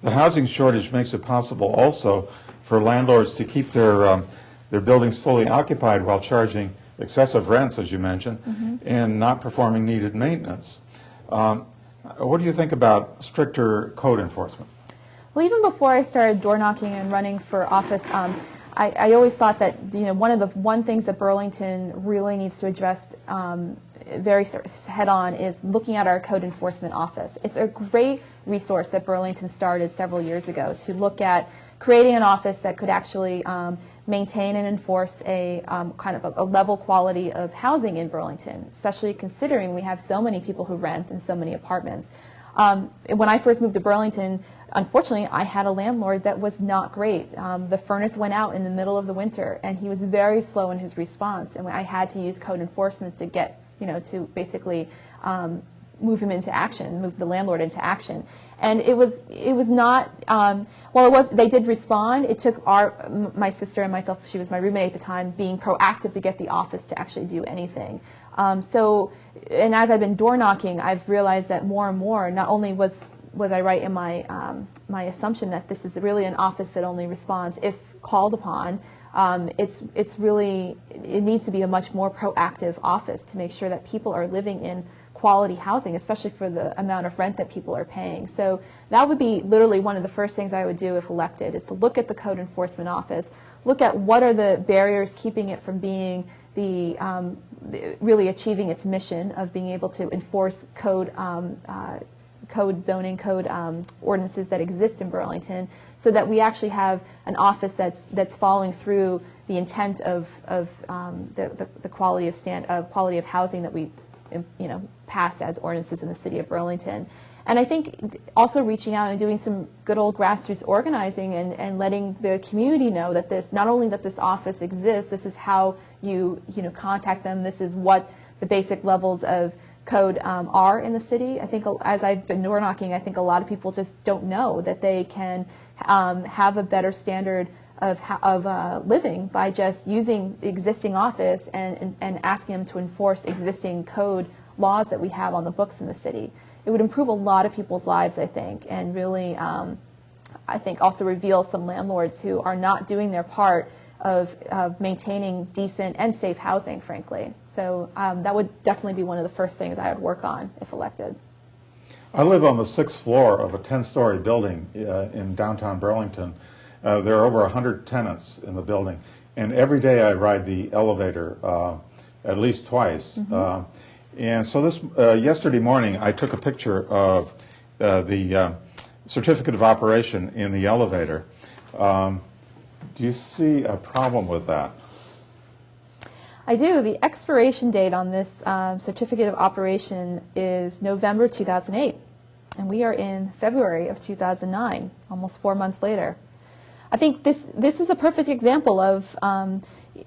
The housing shortage makes it possible also for landlords to keep their buildings fully occupied while charging excessive rents, as you mentioned, and not performing needed maintenance. What do you think about stricter code enforcement? Well, even before I started door knocking and running for office, I always thought that one things that Burlington really needs to address very head on is looking at our code enforcement office. It's a great resource that Burlington started several years ago to look at creating an office that could actually maintain and enforce a kind of a level quality of housing in Burlington, especially considering we have so many people who rent and so many apartments. When I first moved to Burlington, unfortunately, I had a landlord that was not great. The furnace went out in the middle of the winter, and he was very slow in his response, and I had to use code enforcement to get, to basically move him into action, move the landlord into action. And it was not, they did respond. It took my sister and myself, she was my roommate at the time, being proactive to get the office to actually do anything. And as I've been door knocking, I've realized that more and more, not only was I right in my assumption that this is really an office that only responds if called upon, it needs to be a much more proactive office to make sure that people are living in quality housing, especially for the amount of rent that people are paying. So that would be literally one of the first things I would do if elected, is to look at the code enforcement office, look at what are the barriers keeping it from being really achieving its mission of being able to enforce code zoning ordinances that exist in Burlington, so that we actually have an office that's following through the intent of the quality of housing that we passed as ordinances in the city of Burlington. And I think also reaching out and doing some good old grassroots organizing and letting the community know that not only that this office exists, this is how you contact them, this is what the basic levels of code are in the city. I think as I've been door knocking, I think a lot of people just don't know that they can have a better standard of living by just using the existing office and asking them to enforce existing code laws that we have on the books in the city. It would improve a lot of people's lives, I think, and really, I think, also reveal some landlords who are not doing their part of maintaining decent and safe housing, frankly. So that would definitely be one of the first things I would work on if elected. I live on the 6th floor of a 10-story building in downtown Burlington. There are over 100 tenants in the building, and every day I ride the elevator at least twice. And so yesterday morning I took a picture of the certificate of operation in the elevator. Do you see a problem with that? I do. The expiration date on this certificate of operation is November 2008, and we are in February of 2009, almost 4 months later. I think this is a perfect example of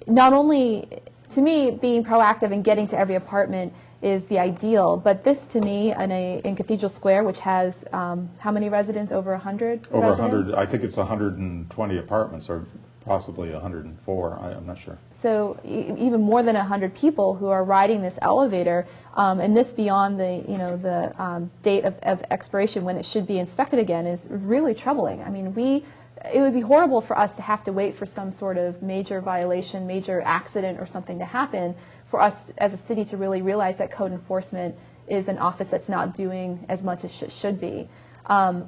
not only, to me, being proactive and getting to every apartment is the ideal, but this to me in Cathedral Square, which has how many residents? Over 100 Over residents? 100, I think it's 120 apartments, or possibly 104, I'm not sure. So even more than 100 people who are riding this elevator, and this beyond the date of expiration when it should be inspected again, is really troubling. I mean, it would be horrible for us to have to wait for some sort of major violation, major accident or something to happen for us as a city to really realize that code enforcement is an office that's not doing as much as it should be.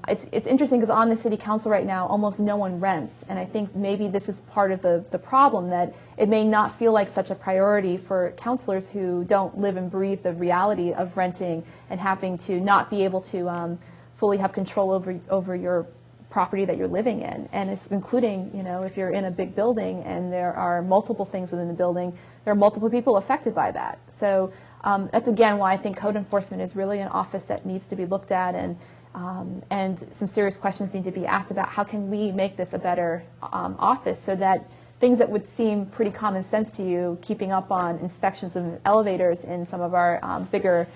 It's interesting because on the city council right now, almost no one rents, and I think maybe this is part of the problem, that it may not feel like such a priority for councilors who don't live and breathe the reality of renting and having to not be able to fully have control over your property that you're living in, and it's including, if you're in a big building and there are multiple things within the building, there are multiple people affected by that. So that's again why I think code enforcement is really an office that needs to be looked at, and some serious questions need to be asked about how can we make this a better office, so that things that would seem pretty common sense to you, keeping up on inspections of elevators in some of our bigger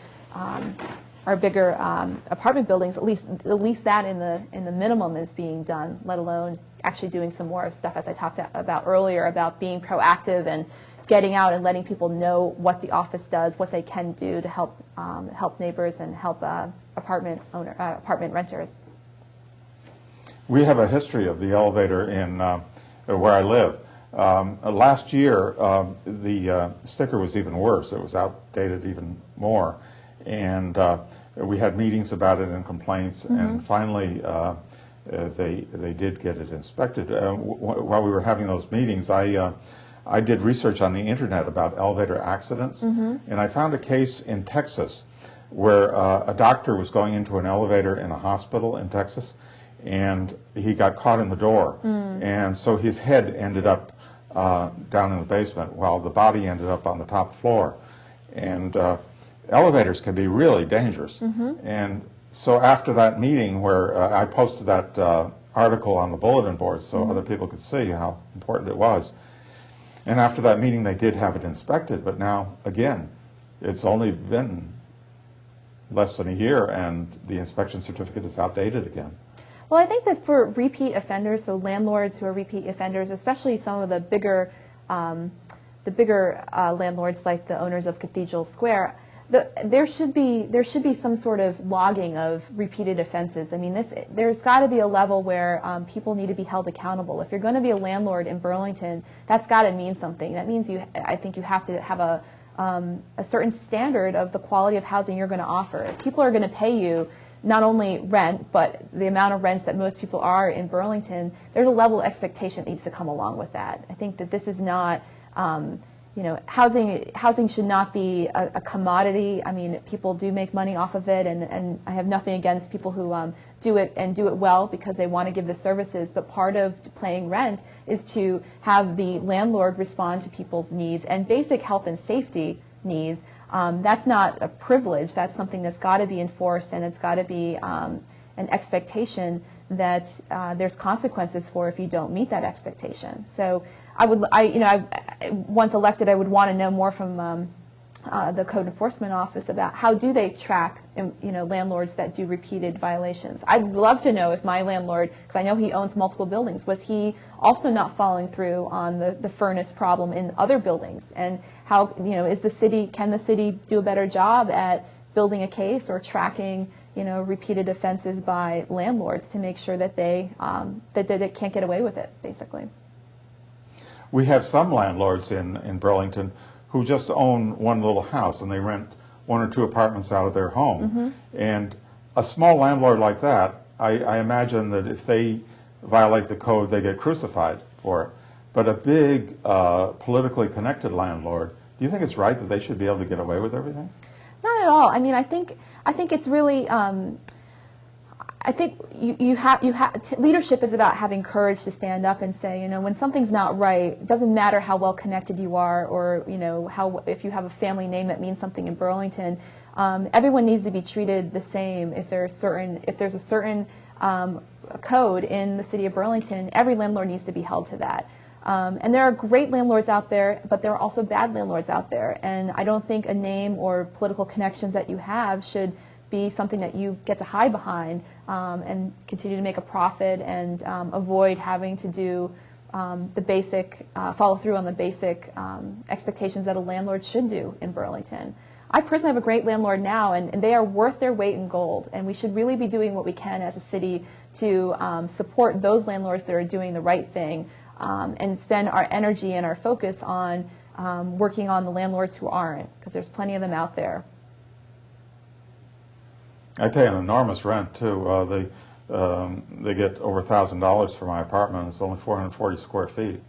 apartment buildings, at least that in the minimum is being done, let alone actually doing some more stuff, as I talked about earlier, about being proactive and getting out and letting people know what the office does, what they can do to help neighbors and help apartment renters. We have a history of the elevator in where I live. Last year, the sticker was even worse. It was outdated even more. And we had meetings about it and complaints, and finally they did get it inspected. While we were having those meetings, I did research on the internet about elevator accidents, and I found a case in Texas where a doctor was going into an elevator in a hospital in Texas, and he got caught in the door, and so his head ended up down in the basement while the body ended up on the top floor. And elevators can be really dangerous. And so after that meeting where I posted that article on the bulletin board so other people could see how important it was, and after that meeting they did have it inspected, but now again it's only been less than a year and the inspection certificate is outdated again. Well, I think that for repeat offenders, so landlords who are repeat offenders, especially some of the bigger landlords like the owners of Cathedral Square, there should be some sort of logging of repeated offenses. I mean, there's got to be a level where people need to be held accountable. If you're going to be a landlord in Burlington, that's got to mean something. That means I think you have to have a certain standard of the quality of housing you're going to offer. If people are going to pay you not only rent, but the amount of rents that most people are in Burlington, there's a level of expectation that needs to come along with that. I think that this is not, housing should not be a commodity. I mean, people do make money off of it, and I have nothing against people who do it and do it well because they want to give the services, but part of paying rent is to have the landlord respond to people's needs and basic health and safety needs. That's not a privilege. That's something that's got to be enforced, and it's got to be an expectation that there's consequences for if you don't meet that expectation. So once elected, I would want to know more from the Code Enforcement Office about how do they track, landlords that do repeated violations. I'd love to know if my landlord, because I know he owns multiple buildings, was he also not following through on the furnace problem in other buildings, and how can the city do a better job at building a case or tracking repeated offenses by landlords to make sure that they can't get away with it, basically. We have some landlords in Burlington who just own one little house and they rent one or two apartments out of their home. And a small landlord like that, I imagine that if they violate the code, they get crucified for it. But a big politically connected landlord, do you think it's right that they should be able to get away with everything? Not at all. I mean, I think it's really. I think leadership is about having courage to stand up and say, when something's not right, it doesn't matter how well connected you are, or if you have a family name that means something in Burlington. Everyone needs to be treated the same. If there's a certain code in the city of Burlington, every landlord needs to be held to that. And there are great landlords out there, but there are also bad landlords out there. And I don't think a name or political connections that you have should be something that you get to hide behind and continue to make a profit and avoid having to do the basic, follow through on the basic expectations that a landlord should do in Burlington. I personally have a great landlord now, and they are worth their weight in gold, and we should really be doing what we can as a city to support those landlords that are doing the right thing and spend our energy and our focus on working on the landlords who aren't, because there's plenty of them out there. I pay an enormous rent too. They get over $1,000 for my apartment. It's only 440 square feet.